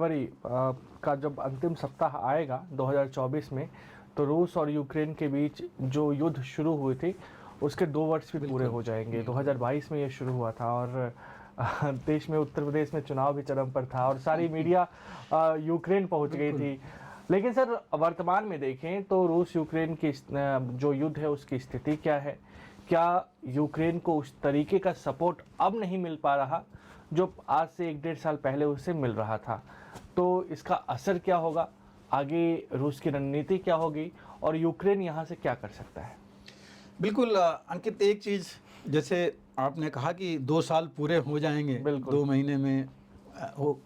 फरवरी का जब अंतिम सप्ताह आएगा 2024 में, तो रूस और यूक्रेन के बीच जो युद्ध शुरू हुए थे उसके 2 वर्ष भी पूरे हो जाएंगे। 2022 में ये शुरू हुआ था और देश में, उत्तर प्रदेश में चुनाव भी चरम पर था और सारी मीडिया यूक्रेन पहुंच गई थी। लेकिन सर, वर्तमान में देखें तो रूस यूक्रेन की जो युद्ध है उसकी स्थिति क्या है? क्या यूक्रेन को उस तरीके का सपोर्ट अब नहीं मिल पा रहा जो आज से 1-1.5 साल पहले उसे मिल रहा था? तो इसका असर क्या होगा? आगे रूस की रणनीति क्या होगी और यूक्रेन यहाँ से क्या कर सकता है? बिल्कुल अंकित, एक चीज़ जैसे आपने कहा कि 2 साल पूरे हो जाएंगे 2 महीने में हो,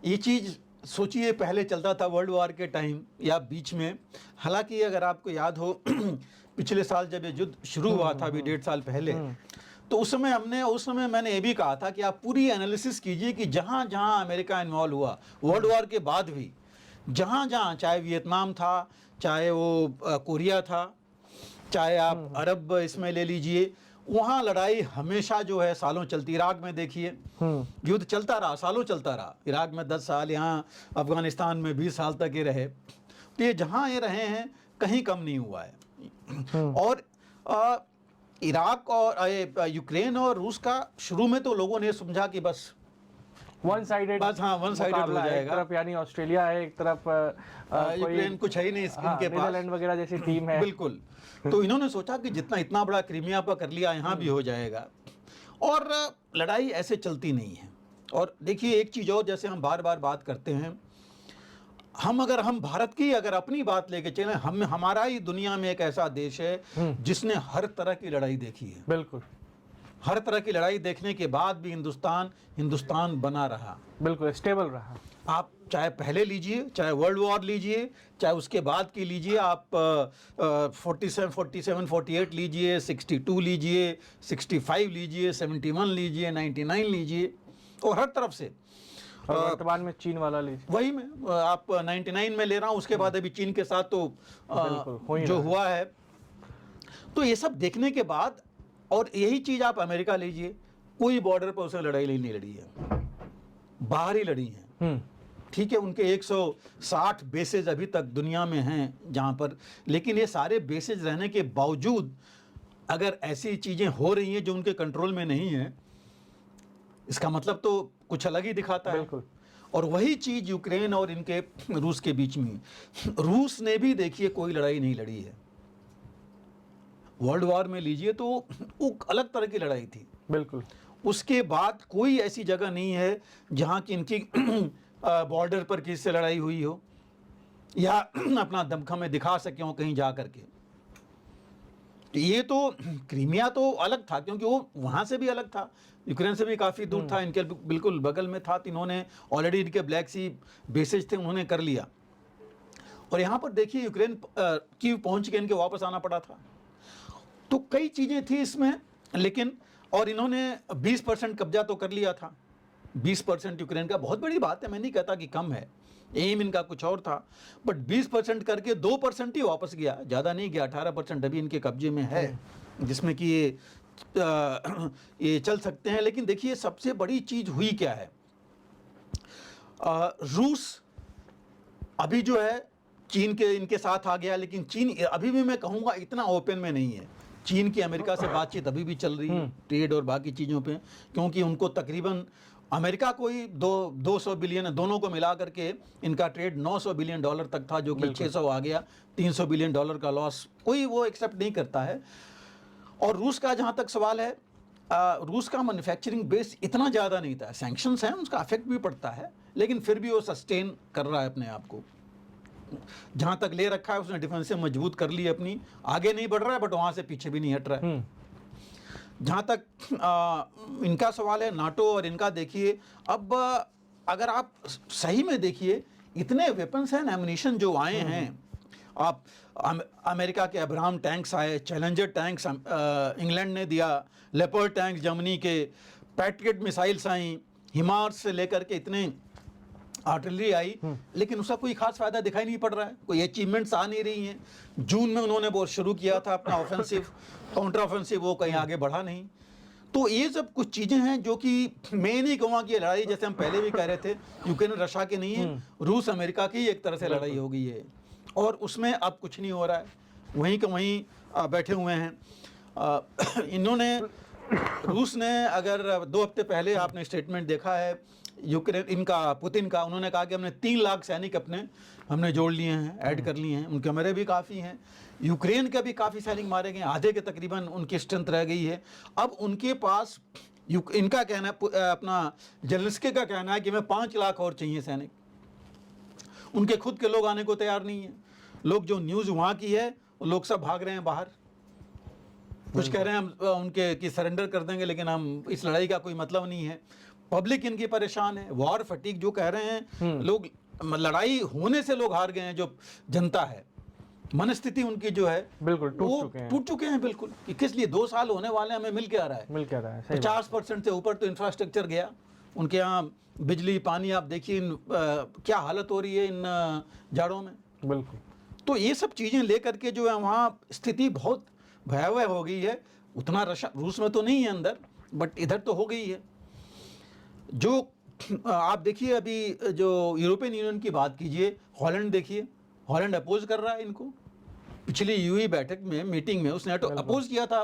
ये चीज़ सोचिए पहले चलता था वर्ल्ड वॉर के टाइम या बीच में। हालांकि अगर आपको याद हो पिछले साल जब ये युद्ध शुरू हुआ था अभी 1.5 साल पहले, तो उस समय मैंने ये भी कहा था कि आप पूरी एनालिसिस कीजिए कि जहाँ जहाँ अमेरिका इन्वॉल्व हुआ वर्ल्ड वॉर के बाद भी, जहाँ जहाँ, चाहे वियतनाम था, चाहे वो कोरिया था, चाहे आप अरब इसमें ले लीजिए, वहाँ लड़ाई हमेशा जो है सालों चलती। इराक में देखिए युद्ध चलता रहा, सालों चलता रहा। इराक में 10 साल, यहाँ अफगानिस्तान में 20 साल तक ये रहे। तो ये जहाँ ये रहे हैं कहीं कम नहीं हुआ है। और इराक और यूक्रेन और रूस का शुरू में तो लोगों ने समझा कि बस वन साइडेड, बस हाँ वन साइडेड हो जाएगा। एक तरफ यानी ऑस्ट्रेलिया है, एक तरफ यूक्रेन कुछ है ही नहीं इनके पास, नीदरलैंड वगैरह जैसी टीम है। बिल्कुल। तो इन्होंने सोचा कि जितना इतना बड़ा क्रीमिया पर कर लिया, यहाँ भी हो जाएगा। और लड़ाई ऐसे चलती नहीं है। और देखिए एक चीज़ और, जैसे हम बार बार बात करते हैं, हम भारत की अगर अपनी बात लेके चले, हमारा ही दुनिया में एक ऐसा देश है जिसने हर तरह की लड़ाई देखी है। बिल्कुल, हर तरह की लड़ाई देखने के बाद भी हिंदुस्तान बना रहा, बिल्कुल स्टेबल रहा। आप चाहे पहले लीजिए, चाहे वर्ल्ड वॉर लीजिए, चाहे उसके बाद की लीजिए, आप 47, 48 लीजिए, 62 लीजिए, 65 लीजिए, 71 लीजिए, 99 लीजिए, और हर तरफ से। और वर्तमान में चीन वाला लीजिए, वही में आप 99 में ले रहा हूँ, उसके बाद अभी चीन के साथ तो जो हुआ है। तो ये सब देखने के बाद, और यही चीज़ आप अमेरिका लीजिए, कोई बॉर्डर पर उसने लड़ाई नहीं लड़ी है, बाहर ही लड़ी है। ठीक है, उनके 160 बेसेज अभी तक दुनिया में हैं जहाँ पर, लेकिन ये सारे बेसेज रहने के बावजूद अगर ऐसी चीज़ें हो रही हैं जो उनके कंट्रोल में नहीं है, इसका मतलब तो कुछ अलग ही दिखाता है। और वही चीज़ यूक्रेन और इनके रूस के बीच में, रूस ने भी देखिए कोई लड़ाई नहीं लड़ी है। वर्ल्ड वॉर में लीजिए तो वो अलग तरह की लड़ाई थी। बिल्कुल, उसके बाद कोई ऐसी जगह नहीं है जहाँ की इनकी बॉर्डर पर किसी से लड़ाई हुई हो या अपना दमखम में दिखा सके हो कहीं जा करके। ये तो क्रीमिया तो अलग था, क्योंकि वो वहाँ से भी अलग था, यूक्रेन से भी काफ़ी दूर था, इनके बिल्कुल बगल में था। तो इन्होंने ऑलरेडी इनके ब्लैक सी बेसेज थे, उन्होंने कर लिया। और यहाँ पर देखिए यूक्रेन की पहुँच के इनके वापस आना पड़ा था। तो कई चीज़ें थी इसमें, लेकिन और इन्होंने 20% कब्जा तो कर लिया था। 20% यूक्रेन का बहुत बड़ी बात है, मैं नहीं कहता कि कम है, एम इनका कुछ और था, बट 20% करके 2% ही वापस गया, ज़्यादा नहीं गया। 18% अभी इनके कब्जे में है, जिसमें कि ये चल सकते हैं। लेकिन देखिए सबसे बड़ी चीज़ हुई क्या है, रूस अभी जो है चीन के इनके साथ आ गया, लेकिन चीन अभी भी मैं कहूँगा इतना ओपन में नहीं है। चीन की अमेरिका से बातचीत अभी भी चल रही है, ट्रेड और बाकी चीज़ों पे, क्योंकि उनको तकरीबन अमेरिका को ही 200 बिलियन, दोनों को मिला करके इनका ट्रेड $900 बिलियन तक था, जो कि 600 आ गया। $300 बिलियन का लॉस कोई वो एक्सेप्ट नहीं करता है। और रूस का जहाँ तक सवाल है, रूस का मैन्युफैक्चरिंग बेस इतना ज़्यादा नहीं था। सैंक्शंस हैं, उसका अफेक्ट भी पड़ता है, लेकिन फिर भी वो सस्टेन कर रहा है अपने आप को। जहाँ तक ले रखा है उसने डिफेंस से मजबूत कर ली अपनी, आगे नहीं बढ़ रहा है, बट वहाँ से पीछे भी नहीं हट रहा है। जहाँ तक इनका सवाल है, नाटो और इनका देखिए, अब अगर आप सही में देखिए, इतने वेपन्स एंड एमुनिशन जो आए हैं, आप अमेरिका के अब्राहम टैंक्स आए, चैलेंजर टैंक्स इंग्लैंड ने दिया, लेपर्ड टैंक्स जर्मनी के, पैट्रियट मिसाइल्स आई, हिमार्स से लेकर के इतने आर्टिलरी आई, लेकिन उसका कोई खास फायदा दिखाई नहीं पड़ रहा है, कोई अचीवमेंट्स आ नहीं रही हैं। जून में उन्होंने बहुत शुरू किया था अपना ऑफेंसिव, काउंटर ऑफेंसिव, वो कहीं आगे बढ़ा नहीं। तो ये सब कुछ चीज़ें हैं जो कि मैं नहीं कहूँगा कि ये लड़ाई जैसे हम पहले भी कह रहे थे यूक्रेन रशिया की नहीं है, रूस अमेरिका की एक तरह से लड़ाई हो गई है और उसमें अब कुछ नहीं हो रहा है, वहीं के वहीं बैठे हुए हैं। इन्होंने रूस ने अगर 2 हफ्ते पहले आपने स्टेटमेंट देखा है यूक्रेन इनका पुतिन का, उन्होंने कहा कि हमने 3 लाख सैनिक हमने जोड़ लिए हैं, ऐड कर लिए हैं, उनके मरे भी काफ़ी हैं, यूक्रेन के भी काफ़ी सैनिक मारे गए, आधे के तकरीबन उनकी स्ट्रेंथ रह गई है। अब उनके पास इनका कहना है, अपना जेलेंस्की का कहना है कि हमें 5 लाख और चाहिए सैनिक, उनके खुद के लोग आने को तैयार नहीं हैं। लोग जो न्यूज़ वहाँ की है वो लोग सब भाग रहे हैं बाहर, कुछ कह रहे हैं हम उनके कि सरेंडर कर देंगे, लेकिन हम इस लड़ाई का कोई मतलब नहीं है। पब्लिक इनकी परेशान है, वॉर फटीक जो कह रहे हैं लोग, लड़ाई होने से लोग हार गए हैं, जो जनता है मनस्थिति उनकी जो है बिल्कुल टूट चुके हैं बिल्कुल, कि किस लिए 2 साल होने वाले हमें मिल क्या रहा है, 50% से ऊपर तो इंफ्रास्ट्रक्चर गया उनके यहाँ, बिजली पानी आप देखिए क्या हालत हो रही है इन जाड़ों में। बिल्कुल, तो ये सब चीज़ें लेकर के जो है वहाँ स्थिति बहुत भयावह हो गई है। उतना रूस में तो नहीं है अंदर, बट इधर तो हो गई है। जो आप देखिए अभी जो यूरोपियन यूनियन की बात कीजिए, हॉलैंड देखिए, हॉलैंड अपोज कर रहा है इनको। पिछली यूई बैठक में मीटिंग में उसने अपोज किया था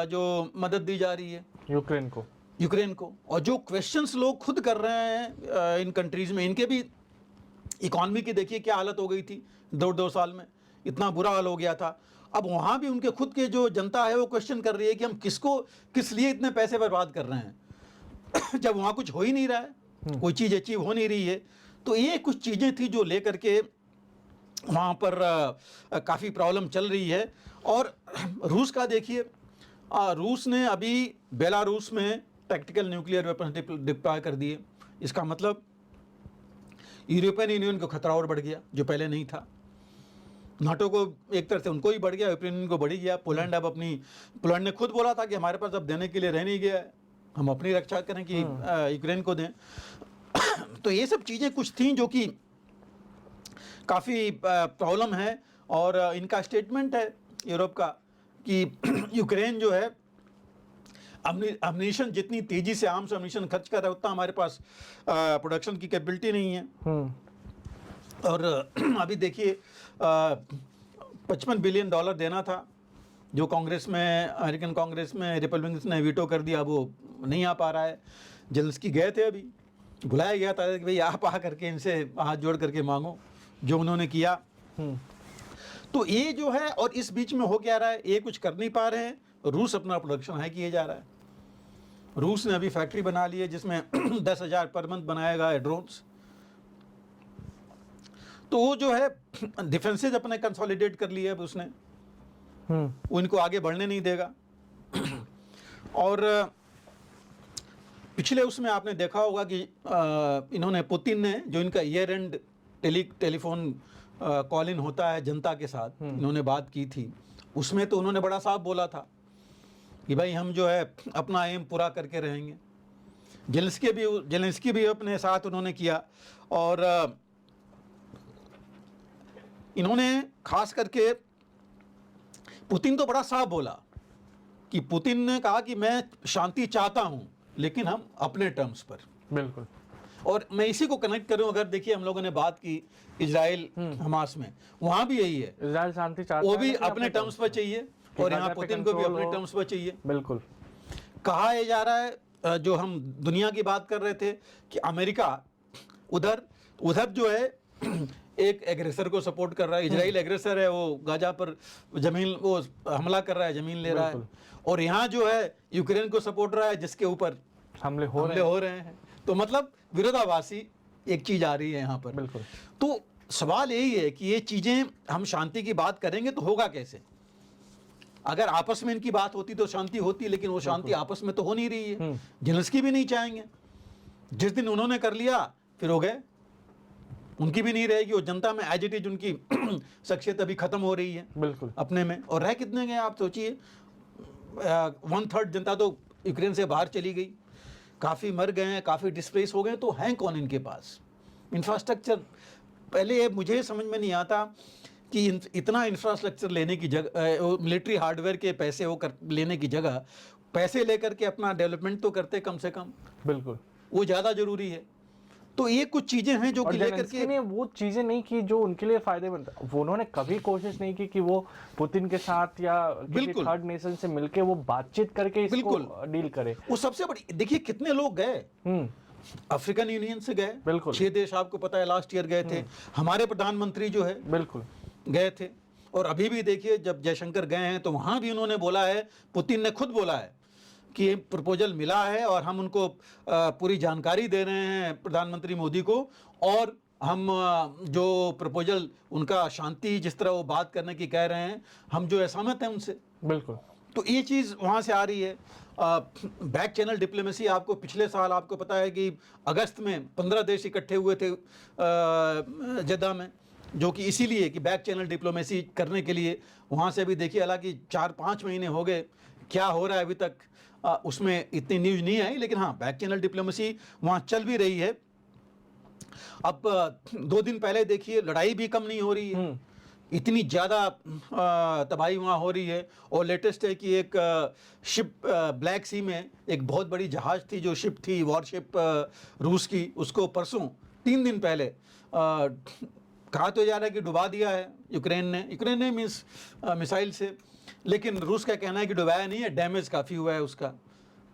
जो मदद दी जा रही है यूक्रेन को। और जो क्वेश्चंस लोग खुद कर रहे हैं इन कंट्रीज में, इनके भी इकॉनमी की देखिए क्या हालत हो गई थी 2 साल में, इतना बुरा हाल हो गया था। अब वहाँ भी उनके खुद के जो जनता है वो क्वेश्चन कर रही है कि हम किस लिए इतने पैसे बर्बाद कर रहे हैं जब वहाँ कुछ हो ही नहीं रहा है, कोई चीज़ अचीव हो नहीं रही है। तो ये कुछ चीज़ें थी जो लेकर के वहाँ पर काफ़ी प्रॉब्लम चल रही है। और रूस का देखिए, रूस ने अभी बेलारूस में टैक्टिकल न्यूक्लियर वेपन डिप्लॉय कर दिए। इसका मतलब यूरोपियन यूनियन को खतरा और बढ़ गया जो पहले नहीं था। नाटो को एक तरह से उनको ही बढ़ गया, यूरोपियन यूनियन को बढ़ ही गया। पोलैंड ने खुद बोला था कि हमारे पास अब देने के लिए रह नहीं गया है, हम अपनी रक्षा करें कि यूक्रेन को दें। तो ये सब चीज़ें कुछ थी जो कि काफ़ी प्रॉब्लम है। और इनका स्टेटमेंट है यूरोप का कि यूक्रेन जो है अम्यूनिशन जितनी तेज़ी से आर्म्स अम्यूनिशन खर्च कर रहा है, उतना हमारे पास प्रोडक्शन की कैपेबिलिटी नहीं है। और अभी देखिए $55 बिलियन देना था, जो कांग्रेस में, अमेरिकन कांग्रेस में रिपब्लिकन्स ने वीटो कर दिया, वो नहीं आ पा रहा है। जेलेंस्की गए थे, अभी बुलाया गया था कि भाई आप आ करके इनसे हाथ जोड़ करके मांगो, जो उन्होंने किया। तो ये जो है, और इस बीच में हो क्या रहा है, ये कुछ कर नहीं पा रहे हैं। रूस अपना प्रोडक्शन हाई किए जा रहा है। रूस ने अभी फैक्ट्री बना ली है जिसमें 10,000 पर मंथ बनाएगा ड्रोन्स। तो वो जो है डिफेंसेज अपने कंसोलिडेट कर लिए अब उसने, वो इनको आगे बढ़ने नहीं देगा। और पिछले उसमें आपने देखा होगा कि इन्होंने, पुतिन ने जो इनका year and telephone call in होता है जनता के साथ, इन्होंने बात की थी, उसमें तो उन्होंने बड़ा साफ बोला था कि भाई हम जो है अपना एम पूरा करके रहेंगे। जेलेंस्की भी अपने साथ उन्होंने किया। और इन्होंने खास करके, पुतिन तो बड़ा साफ बोला कि पुतिन ने कहा कि मैं शांति चाहता हूं, लेकिन हम अपने टर्म्स पर। बिल्कुल। और मैं इसी को कनेक्ट करूं, अगर देखिए हम लोगों ने बात की इजराइल हमास में, वहां भी यही है, इजराइल शांति चाहता है, वो भी अपने टर्म्स पर चाहिए, और यहाँ पुतिन को भी अपने टर्म्स पर चाहिए। बिल्कुल। कहा यह जा रहा है, जो हम दुनिया की बात कर रहे थे, कि अमेरिका उधर जो है एक एग्रेसर को सपोर्ट कर रहा है। इजराइल एग्रेसर है, वो गाजा पर जमीन, वो हमला कर रहा है, जमीन ले रहा है। और यहाँ जो है यूक्रेन को सपोर्ट रहा है, जिसके ऊपर हमले हो रहे हैं। तो मतलब विरोधाभासी एक चीज आ रही है यहाँ पर। बिल्कुल। तो सवाल यही है कि ये चीजें, हम शांति की बात करेंगे तो होगा कैसे? अगर आपस में इनकी बात होती तो शांति होती, लेकिन वो शांति आपस में तो हो नहीं रही है। जेलेंस्की भी नहीं चाहेंगे, जिस दिन उन्होंने कर लिया फिर हो गए, उनकी भी नहीं रहेगी। वो जनता में एज इट इज उनकी शख्सियत अभी खत्म हो रही है बिल्कुल अपने में। और रह कितने गए आप सोचिए, 1/3 जनता तो यूक्रेन से बाहर चली गई, काफ़ी मर गए हैं, काफ़ी डिस्प्लेस हो गए। तो हैं कौन इनके पास? इंफ्रास्ट्रक्चर, पहले मुझे समझ में नहीं आता कि इतना इंफ्रास्ट्रक्चर लेने की जगह, मिलिट्री हार्डवेयर के पैसे वो लेने की जगह, पैसे लेकर के अपना डेवलपमेंट तो करते कम से कम, बिल्कुल। वो ज़्यादा जरूरी है। तो ये कुछ चीज़ें हैं जो और कि लेकर जेलेंस्की के ने वो चीजें नहीं की जो उनके लिए फायदेमंद, वो उन्होंने कभी कोशिश नहीं की कि वो पुतिन के साथ या किसी बिल्कुल। थर्ड नेशन से मिलके वो बातचीत करके इसको बिल्कुल। डील करे। वो सबसे बड़ी, देखिए कितने लोग गए, अफ्रीकन यूनियन से गए, बिल्कुल। 6 देश आपको पता है लास्ट ईयर गए थे। हमारे प्रधानमंत्री जो है बिल्कुल गए थे, और अभी भी देखिए जब जयशंकर गए हैं तो वहाँ भी उन्होंने बोला है, पुतिन ने खुद बोला है कि ये प्रपोजल मिला है और हम उनको पूरी जानकारी दे रहे हैं प्रधानमंत्री मोदी को, और हम जो प्रपोजल उनका शांति जिस तरह वो बात करने की कह रहे हैं, हम जो है सहमत हैं उनसे। बिल्कुल। तो ये चीज़ वहाँ से आ रही है। बैक चैनल डिप्लोमेसी, आपको पिछले साल आपको पता है कि अगस्त में 15 देश इकट्ठे हुए थे जद्दा में, जो कि इसीलिए कि बैक चैनल डिप्लोमेसी करने के लिए। वहाँ से भी देखिए हालांकि 4-5 महीने हो गए, क्या हो रहा है अभी तक उसमें इतनी न्यूज़ नहीं आई, लेकिन हाँ बैक चैनल डिप्लोमेसी वहाँ चल भी रही है। अब 2 दिन पहले देखिए लड़ाई भी कम नहीं हो रही है, इतनी ज़्यादा तबाही वहाँ हो रही है। और लेटेस्ट है कि एक शिप ब्लैक सी में एक बहुत बड़ी जहाज़ थी, जो शिप थी वॉरशिप रूस की, उसको परसों 3 दिन पहले कहा तो जा रहा है कि डुबा दिया है यूक्रेन ने मीन्स मिसाइल से, लेकिन रूस का कहना है कि डुबाया नहीं है, डैमेज काफ़ी हुआ है उसका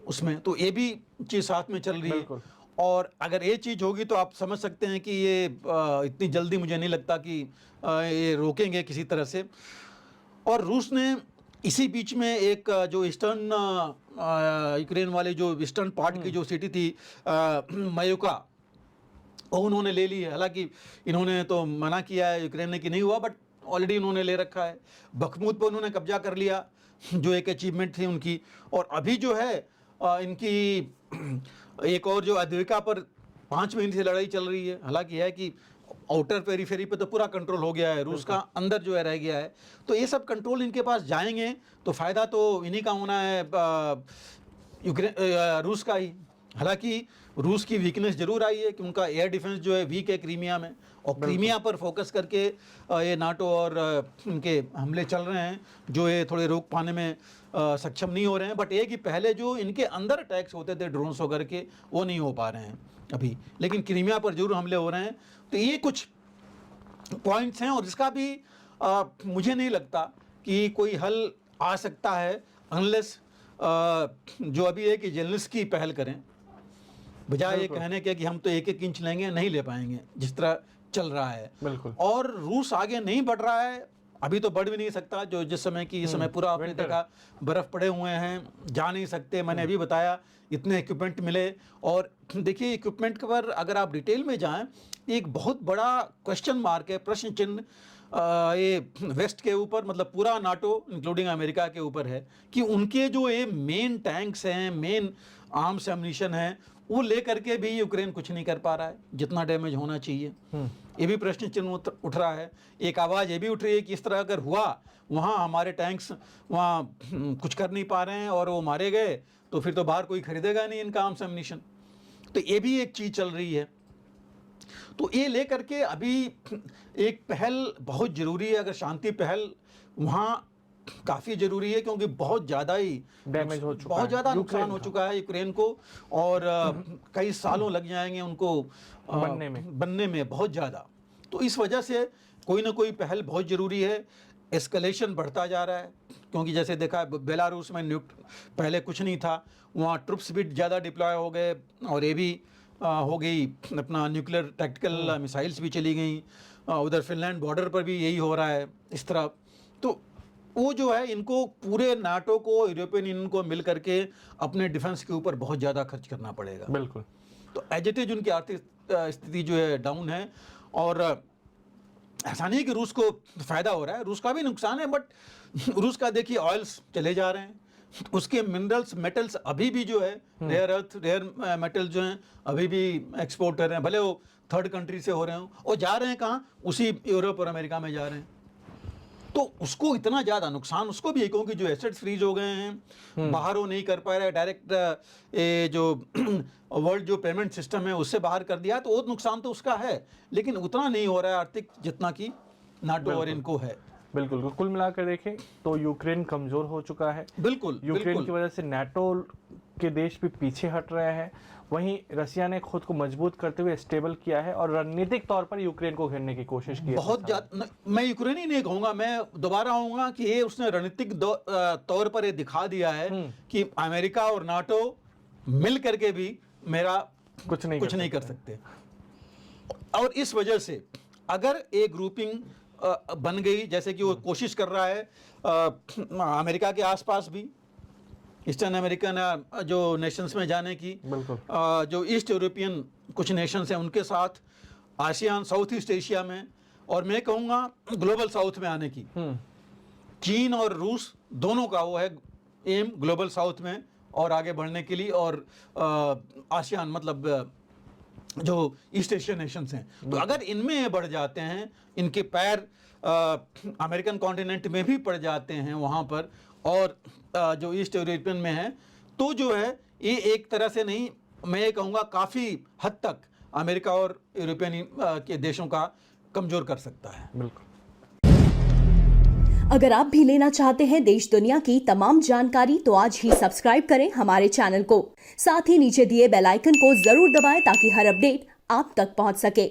उसमें। तो ये भी चीज़ साथ में चल रही है। और अगर ये चीज़ होगी तो आप समझ सकते हैं कि ये इतनी जल्दी मुझे नहीं लगता कि ये रोकेंगे किसी तरह से। और रूस ने इसी बीच में एक जो ईस्टर्न यूक्रेन वाले जो ईस्टर्न पार्ट की जो सिटी थी मायूका, वो उन्होंने ले ली है। हालांकि इन्होंने तो मना किया है यूक्रेन ने कि नहीं हुआ, बट ऑलरेडी उन्होंने ले रखा है। बखमुत पर उन्होंने कब्जा कर लिया, जो एक अचीवमेंट थी उनकी। और अभी जो है इनकी एक और जो अद्विका पर 5 महीने से लड़ाई चल रही है। हालांकि है कि आउटर पेरीफेरी पे तो पूरा कंट्रोल हो गया है, रूस का अंदर जो है रह गया है। तो ये सब कंट्रोल इनके पास जाएंगे तो फ़ायदा तो इन्हीं का होना है, रूस का ही। हालांकि रूस की वीकनेस जरूर आई है कि उनका एयर डिफेंस जो है वीक है क्रीमिया में, और क्रीमिया पर फोकस करके ये नाटो और इनके हमले चल रहे हैं, जो ये थोड़े रोक पाने में सक्षम नहीं हो रहे हैं। बट ये कि पहले जो इनके अंदर अटैक्स होते थे ड्रोन्स वगैरह के, वो नहीं हो पा रहे हैं अभी, लेकिन क्रीमिया पर जरूर हमले हो रहे हैं। तो ये कुछ पॉइंट्स हैं, और इसका भी मुझे नहीं लगता कि कोई हल आ सकता है अनलेस जो अभी है कि जेलेंस्की पहल करें, बजाय ये कहने के कि हम तो 1-1 इंच लेंगे, नहीं ले पाएंगे जिस तरह चल रहा है। बिल्कुल। और रूस आगे नहीं बढ़ रहा है, अभी तो बढ़ भी नहीं सकता। जो जिस समय की इस समय पूरा आपने देखा बर्फ पड़े हुए हैं, जा नहीं सकते। मैंने अभी बताया इतने इक्विपमेंट मिले। और देखिए इक्विपमेंट पर अगर आप डिटेल में जाएं, एक बहुत बड़ा क्वेश्चन मार्क है, प्रश्न चिन्ह ये वेस्ट के ऊपर, मतलब पूरा नाटो इंक्लूडिंग अमेरिका के ऊपर है कि उनके जो ये मेन टैंक्स हैं, मेन आर्म्स एम्युनिशन हैं, वो ले करके भी यूक्रेन कुछ नहीं कर पा रहा है जितना डैमेज होना चाहिए। ये भी प्रश्न चिन्ह उठ रहा है। एक आवाज़ ये भी उठ रही है कि इस तरह अगर हुआ, वहाँ हमारे टैंक्स वहाँ कुछ कर नहीं पा रहे हैं और वो मारे गए, तो फिर तो बाहर कोई खरीदेगा नहीं इनका आर्म्स एम्युनिशन। तो ये भी एक चीज़ चल रही है। तो ये ले करके अभी एक पहल बहुत ज़रूरी है। अगर शांति पहल वहाँ काफ़ी ज़रूरी है, क्योंकि बहुत ज़्यादा ही डैमेज हो चुका है, बहुत ज़्यादा नुकसान हो चुका है यूक्रेन को, और कई सालों लग जाएंगे उनको बनने में बहुत ज़्यादा। तो इस वजह से कोई ना कोई पहल बहुत ज़रूरी है। एस्केलेशन बढ़ता जा रहा है, क्योंकि जैसे देखा बेलारूस में पहले कुछ नहीं था, वहाँ ट्रुप्स भी ज़्यादा डिप्लॉय हो गए, और ये भी हो गई अपना न्यूक्लियर टैक्टिकल मिसाइल्स भी चली गई। उधर फिनलैंड बॉर्डर पर भी यही हो रहा है इस तरह। तो वो जो है इनको पूरे नाटो को, यूरोपियन यूनियन को मिल करके अपने डिफेंस के ऊपर बहुत ज़्यादा खर्च करना पड़ेगा। बिल्कुल। तो एज इट इज उनकी आर्थिक स्थिति जो है डाउन है, और ऐसा नहीं कि रूस को फ़ायदा हो रहा है, रूस का भी नुकसान है। बट रूस का देखिए ऑयल्स चले जा रहे हैं, उसके मिनरल्स मेटल्स अभी भी जो है रेयर मेटल जो हैं अभी भी एक्सपोर्ट कर रहे हैं, भले वो थर्ड कंट्री से हो रहे हों, और जा रहे हैं कहाँ, उसी यूरोप और अमेरिका में जा रहे हैं। तो उसको इतना ज़्यादा नुकसान उसको भी है, क्योंकि जो एसेट्स फ्रीज हो गए हैं, बाहर वो नहीं कर पा रहा है, डायरेक्ट ये जो वर्ल्ड जो पेमेंट सिस्टम है उससे बाहर कर दिया, तो वो नुकसान तो उसका है, लेकिन उतना नहीं हो रहा है आर्थिक जितना कि नाटो और इनको है। बिल्कुल, तो कुल मिलाकर देखें तो यूक्रेन कमजोर हो चुका है। बिल्कुल यूक्रेन बिल्कुल की वजह से नाटो के देश भी पीछे हट रहे हैं। वहीं रसिया ने खुद को मजबूत करते हुए स्टेबल किया है और रणनीतिक तौर पर यूक्रेन को घेरने की कोशिश की है। बहुत ज्यादा मैं यूक्रेन ही नहीं कहूंगा, मैं दोबारा आऊंगा कि ये उसने रणनीतिक तौर पर ये दिखा दिया है कि अमेरिका और नाटो मिल करके भी मेरा कुछ नहीं कर सकते। और इस वजह से अगर एक ग्रुपिंग बन गई, जैसे कि वो कोशिश कर रहा है अमेरिका के आसपास भी ईस्टर्न अमेरिकन जो नेशंस में जाने की, जो ईस्ट यूरोपियन कुछ नेशंस हैं उनके साथ, आसियान साउथ ईस्ट एशिया में, और मैं कहूँगा ग्लोबल साउथ में आने की। चीन और रूस दोनों का वो है एम ग्लोबल साउथ में और आगे बढ़ने के लिए, और आसियान मतलब जो ईस्ट एशियन नेशंस हैं, तो अगर इनमें ये बढ़ जाते हैं, इनके पैर अमेरिकन कॉन्टिनेंट में भी पड़ जाते हैं वहाँ पर, और जो ईस्ट यूरोपियन में है, तो जो है ये एक तरह से नहीं, मैं ये कहूँगा काफ़ी हद तक अमेरिका और यूरोपियन के देशों का कमज़ोर कर सकता है। बिल्कुल। अगर आप भी लेना चाहते हैं देश दुनिया की तमाम जानकारी तो आज ही सब्सक्राइब करें हमारे चैनल को। साथ ही नीचे दिए बेल आइकन को जरूर दबाएं ताकि हर अपडेट आप तक पहुंच सके।